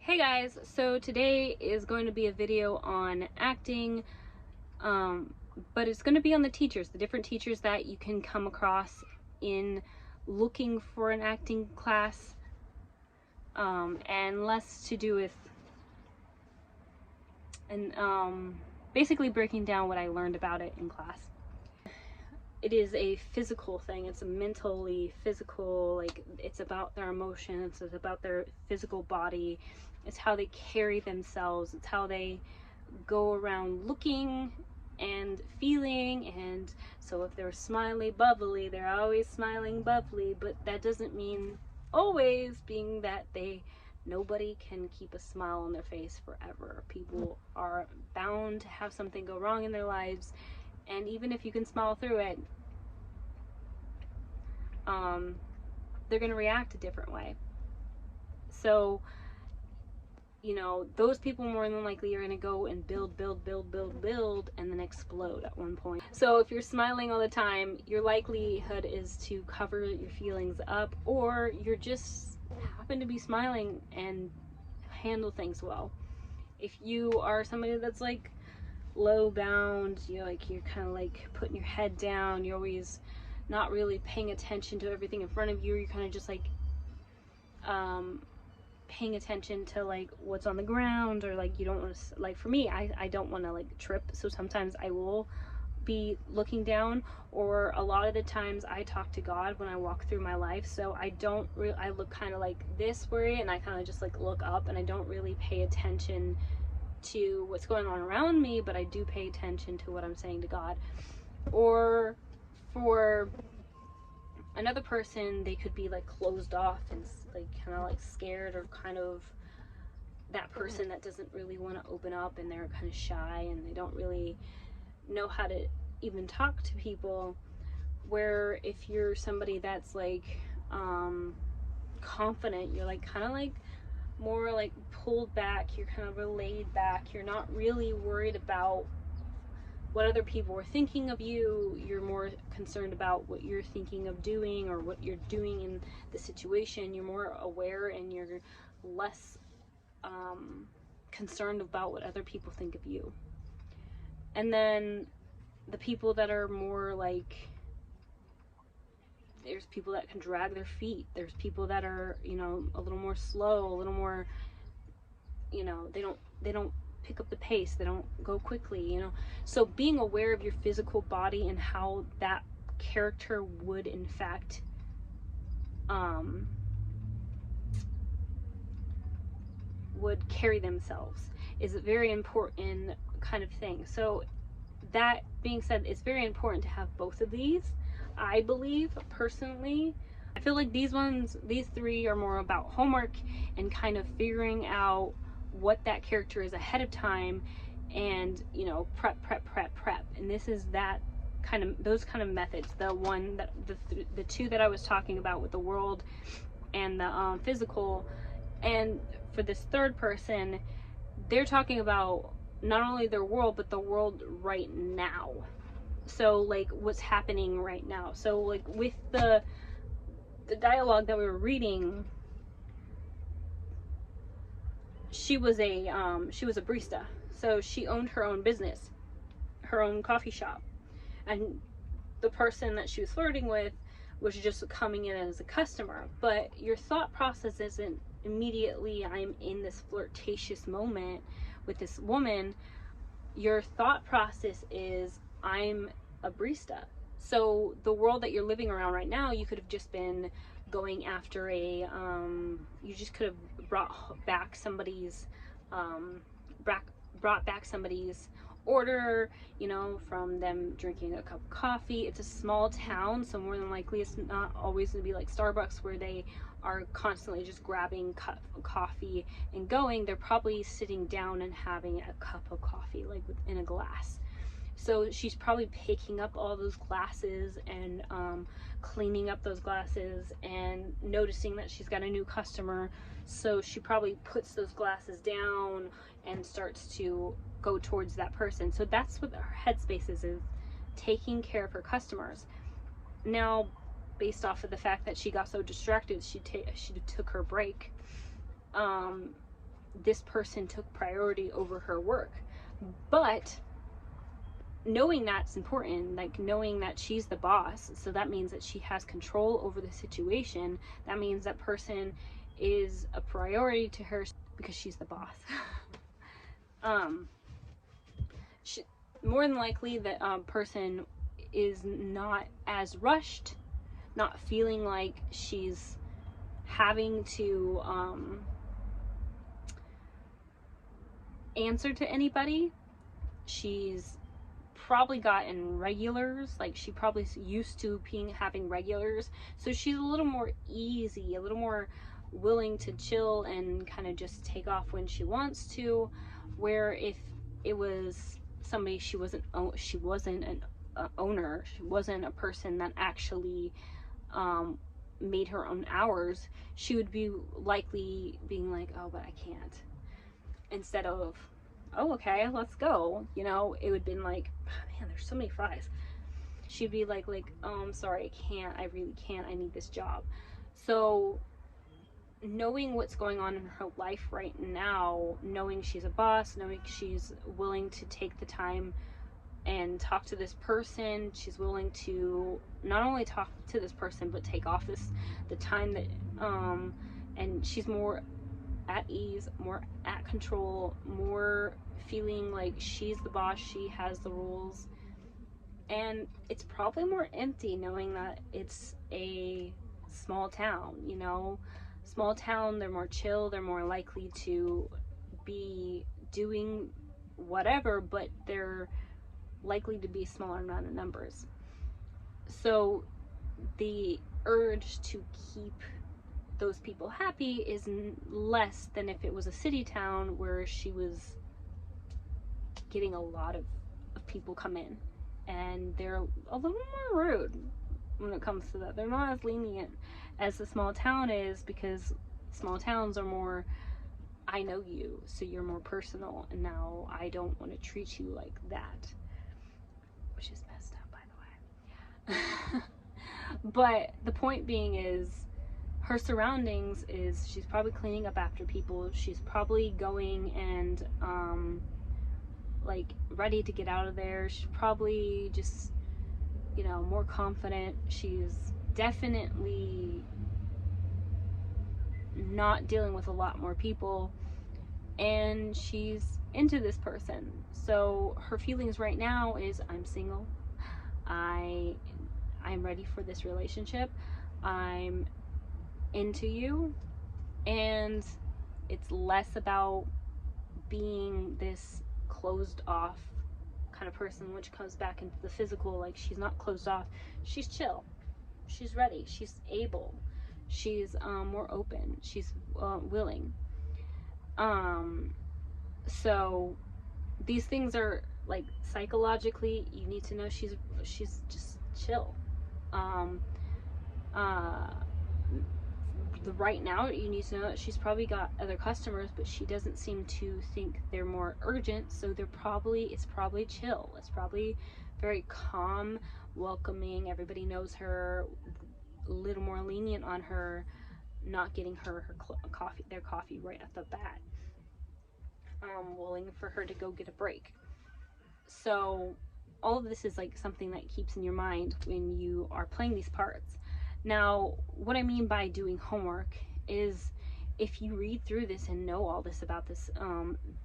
Hey guys, so today is going to be a video on acting, but it's going to be on the teachers, the different teachers that you can come across in looking for an acting class, and less to do with, basically breaking down what I learned about it in class. It is a physical thing. It's a mentally physical, like it's about their emotions, it's about their physical body, it's how they carry themselves, it's how they go around looking and feeling. And so if they're smiley bubbly, they're always smiling bubbly, but that doesn't mean always, being that nobody can keep a smile on their face forever. People are bound to have something go wrong in their lives, and even if you can smile through it, they're going to react a different way. So, you know, those people more than likely are going to go and build, and then explode at one point. So if you're smiling all the time, your likelihood is to cover your feelings up, or you're just happen to be smiling and handle things well. If you are somebody that's like low bound, you're kind of like putting your head down, you're always not really paying attention to everything in front of you, you're kind of just like paying attention to like what's on the ground, or like you don't want to, like for me, I don't want to like trip, so sometimes I will be looking down, or a lot of the times I talk to God when I walk through my life, so I look kind of like this way, and I kind of just like look up, and I don't really pay attention to what's going on around me, but I do pay attention to what I'm saying to God. Or for another person, they could be like closed off and like kind of like scared, or kind of that person that doesn't really want to open up, and they're kind of shy and they don't really know how to even talk to people. Where if you're somebody that's like confident, you're like kind of like more like pulled back, you're kind of laid back, you're not really worried about what other people are thinking of you, you're more concerned about what you're thinking of doing or what you're doing in the situation. You're more aware, and you're less concerned about what other people think of you. And then the people that are more like, there's people that can drag their feet, there's people that are, you know, a little more slow, a little more, you know, they don't pick up the pace, they don't go quickly, you know. So being aware of your physical body and how that character would in fact would carry themselves is a very important kind of thing. So that being said, it's very important to have both of these. I believe personally, I feel like these three are more about homework and kind of figuring out what that character is ahead of time, and you know, prep. And this is that kind of, those kind of methods. The one that the two that I was talking about with the world and the physical, and for this third person, they're talking about not only their world, but the world right now. So like what's happening right now. So like with the dialogue that we were reading, she was a barista, so she owned her own business, her own coffee shop, and the person that she was flirting with was just coming in as a customer. But your thought process isn't immediately, I'm in this flirtatious moment with this woman. Your thought process is, I'm a barista. So the world that you're living around right now, you could have just been going after you just could have brought back somebody's order, you know, from them drinking a cup of coffee. It's a small town, so more than likely it's not always going to be like Starbucks where they are constantly just grabbing cup of coffee and going. They're probably sitting down and having a cup of coffee like in a glass. So she's probably picking up all those glasses and cleaning up those glasses and noticing that she's got a new customer. So she probably puts those glasses down and starts to go towards that person. So that's what her headspace is taking care of her customers. Now, based off of the fact that she got so distracted, she took her break. this person took priority over her work. But knowing that's important, like knowing that she's the boss, so that means that she has control over the situation. That means that person is a priority to her because she's the boss. More than likely that person is not as rushed, not feeling like she's having to answer to anybody. She's probably gotten regulars, like she probably used to having regulars, so she's a little more easy, a little more willing to chill and kind of just take off when she wants to. Where if it was somebody she wasn't an owner, she wasn't a person that actually made her own hours, she would be likely being like, oh, but I can't, instead of, oh, okay, let's go. You know, it would have been like, oh, man, there's so many fries. She'd be like, oh, I'm sorry, I can't, I really can't, I need this job. So knowing what's going on in her life right now, knowing she's a boss, knowing she's willing to take the time and talk to this person, she's willing to not only talk to this person but take off the time that and she's more at ease, more at control, more feeling like she's the boss, she has the rules. And it's probably more empty knowing that it's a small town, you know. Small town, they're more chill, they're more likely to be doing whatever, but they're likely to be a smaller amount of numbers. So the urge to keep those people happy is less than if it was a city town where she was getting a lot of people come in, and they're a little more rude when it comes to that. They're not as lenient as the small town is, because small towns are more, I know you, so you're more personal, and now I don't want to treat you like that, which is messed up, by the way. But the point being is, her surroundings is, she's probably cleaning up after people, she's probably going and like ready to get out of there, she's probably just, you know, more confident, she's definitely not dealing with a lot more people, and she's into this person. So her feelings right now is, I'm single, I'm ready for this relationship, I'm into you. And it's less about being this closed off kind of person, which comes back into the physical. Like, she's not closed off, she's chill, she's ready, she's able, she's more open, she's willing. So these things are like, psychologically, you need to know she's just chill. Right now, you need to know that she's probably got other customers, but she doesn't seem to think they're more urgent, so it's probably chill, it's probably very calm, welcoming, everybody knows her, a little more lenient on her, not getting her their coffee right at the bat, willing for her to go get a break. So all of this is like something that keeps in your mind when you are playing these parts. Now, what I mean by doing homework is, if you read through this and know all this about this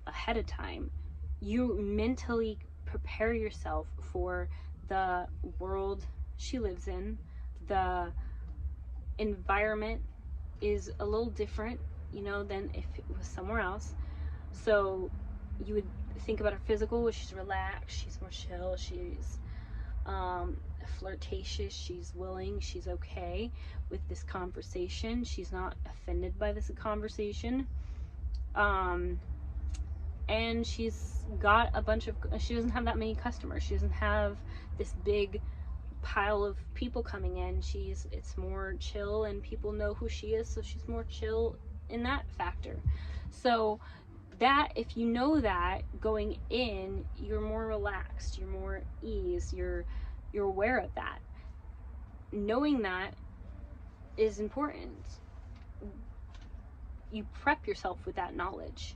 ahead of time, you mentally prepare yourself for the world she lives in. The environment is a little different, you know, than if it was somewhere else. So you would think about her physical, where she's relaxed, she's more chill, she's flirtatious, she's willing, she's okay with this conversation, she's not offended by this conversation, and she's got she doesn't have that many customers, she doesn't have this big pile of people coming in, it's more chill, and people know who she is, so she's more chill in that factor. So that, if you know that going in, you're more relaxed, you're more at ease, you're aware of that. Knowing that is important. You prep yourself with that knowledge.